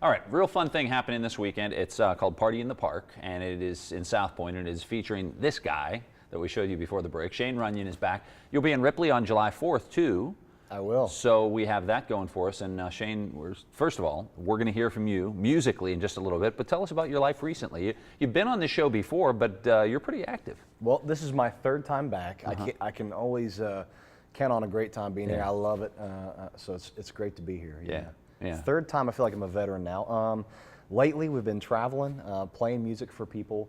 All right, real fun thing happening this weekend. It's called Party in the Park, and it is in South Point, and it is featuring this guy that we showed you before the break. Shane Runion is back. You'll be in Ripley on July 4th, too. I will. So we have that going for us. And Shane, first of all, we're going to hear from you musically in just a little bit, but tell us about your life recently. You've been on this show before, but you're pretty active. Well, this is my third time back. I can always count on a great time being here. I love it. So it's great to be here. Yeah. Third time. I feel like I'm a veteran now. Lately, we've been traveling, playing music for people.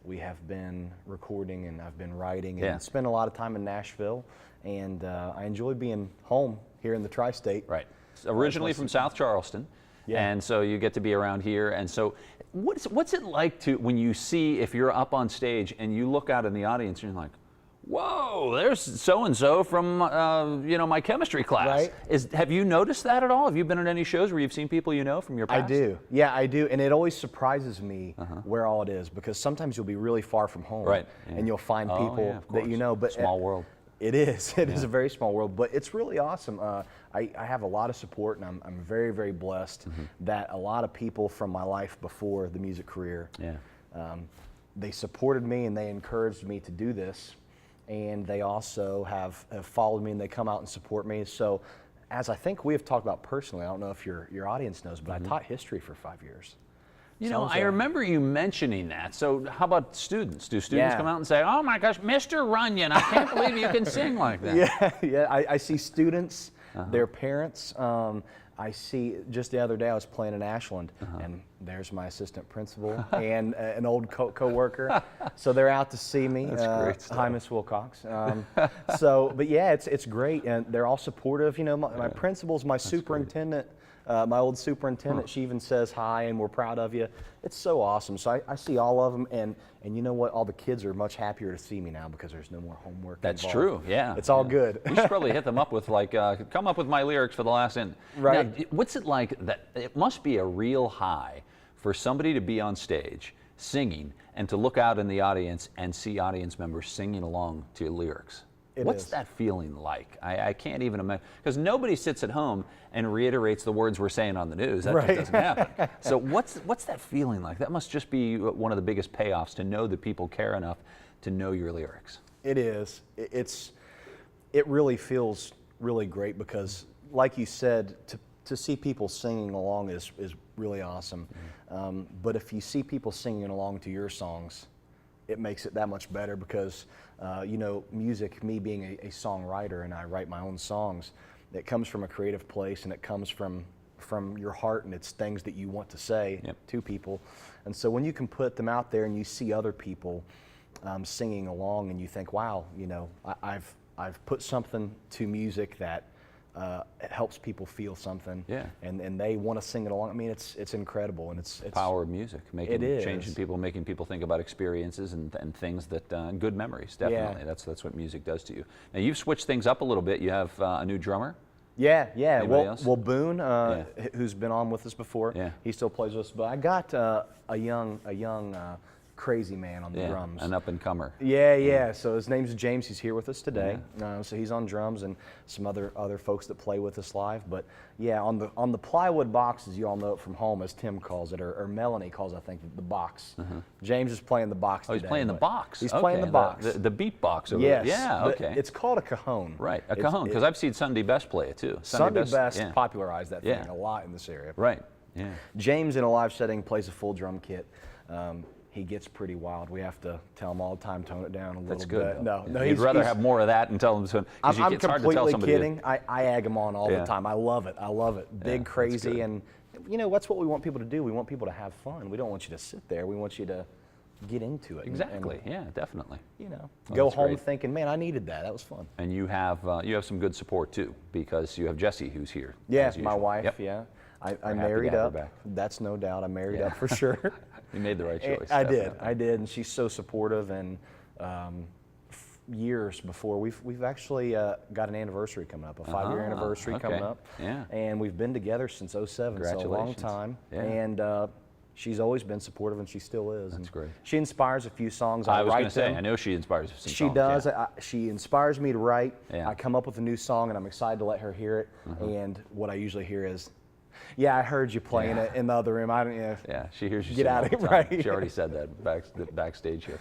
We have been recording, and I've been writing, and spent a lot of time in Nashville. And I enjoy being home here in the tri-state. Right. Originally from South Charleston, and so you get to be around here. And so, what's it like to when you see, if you're up on stage and you look out in the audience and you're like, whoa, there's so and so from my chemistry class. Right. Have you noticed that at all? Have you been at any shows where you've seen people you know from your past? I do. Yeah, I do. And it always surprises me where all it is, because sometimes you'll be really far from home, and you'll find people that you know. But small world. It is. It is a very small world, but it's really awesome. I have a lot of support, and I'm very, very blessed that a lot of people from my life before the music career, they supported me and they encouraged me to do this, and they also have followed me and they come out and support me. So, as I think we have talked about personally, I don't know if your audience knows, but I taught history for 5 years. You know, I remember you mentioning that. So how about students? Do students come out and say, oh my gosh, Mr. Runion, I can't believe you can sing like that? I see students, their parents. I see, just the other day I was playing in Ashland, and there's my assistant principal and an old co-worker. So they're out to see me. That's great stuff. Hi, Miss Wilcox. But yeah, it's great, and they're all supportive. You know, my principal's my superintendent. My old superintendent, she even says hi and we're proud of you. It's so awesome. So I see all of them, and you know what? All the kids are much happier to see me now because there's no more homework. That's involved. true. Yeah, it's all good. We should probably hit them up with like, come up with my lyrics for the last end. Right. Now, what's it like? That it must be a real high for somebody to be on stage singing and to look out in the audience and see audience members singing along to your lyrics. What's that feeling like? I can't even imagine, because nobody sits at home and reiterates the words we're saying on the news. That just doesn't happen. So what's that feeling like? That must just be one of the biggest payoffs, to know that people care enough to know your lyrics. It is. It really feels really great, because, like you said, to see people singing along is really awesome. But if you see people singing along to your songs, it makes it that much better, because you know, music, me being a songwriter, and I write my own songs, it comes from a creative place, and it comes from your heart, and it's things that you want to say to people. And so when you can put them out there and you see other people singing along, and you think, wow, you know, I've put something to music that it helps people feel something, and they want to sing it along. I mean, it's incredible, and it's power of music, changing people, making people think about experiences and things that good memories. Definitely, that's what music does to you. Now you've switched things up a little bit. You have a new drummer. Yeah. Else? Well, Boone, who's been on with us before, he still plays with us. But I got a young crazy man on the drums. An up-and-comer. Yeah. So his name's James. He's here with us today. So he's on drums, and some other folks that play with us live. But yeah, on the plywood boxes, you all know it from home, as Tim calls it, or Melanie calls, I think, the box. James is playing the box today. He's playing the box. He's playing the box. The beat box over there. Yeah, okay. It's called a cajon. Right, a cajon, because I've seen Sunday Best play it too. Sunday Best popularized that thing a lot in this area. Right, yeah. James, in a live setting, plays a full drum kit. He gets pretty wild. We have to tell him all the time, tone it down a little bit. That's good. No, you'd rather have more of that and tell him. I'm completely kidding. I egg him on all the time. I love it. Big, crazy, and you know, that's what we want people to do. We want people to have fun. We don't want you to sit there. We want you to get into it. Exactly. Yeah, definitely. You know, go home thinking, man, I needed that. That was fun. And you have some good support too, because you have Jesse, who's here. Yeah, my wife. Yeah. I married up. That's no doubt. I married up for sure. You made the right choice. I did, and she's so supportive. And years before, we've actually got an anniversary coming up, a 5-year anniversary coming up. Yeah. And we've been together since '07, so a long time. Yeah. And she's always been supportive, and she still is. That's great. She inspires a few songs. I was going to say, I know she inspires some songs. She does. She inspires me to write. I come up with a new song, and I'm excited to let her hear it. And what I usually hear is, Yeah, I heard you playing Yeah. it in the other room. I don't know. Yeah, she hears you Get sing out all of the here, time. right. She already said that backstage here.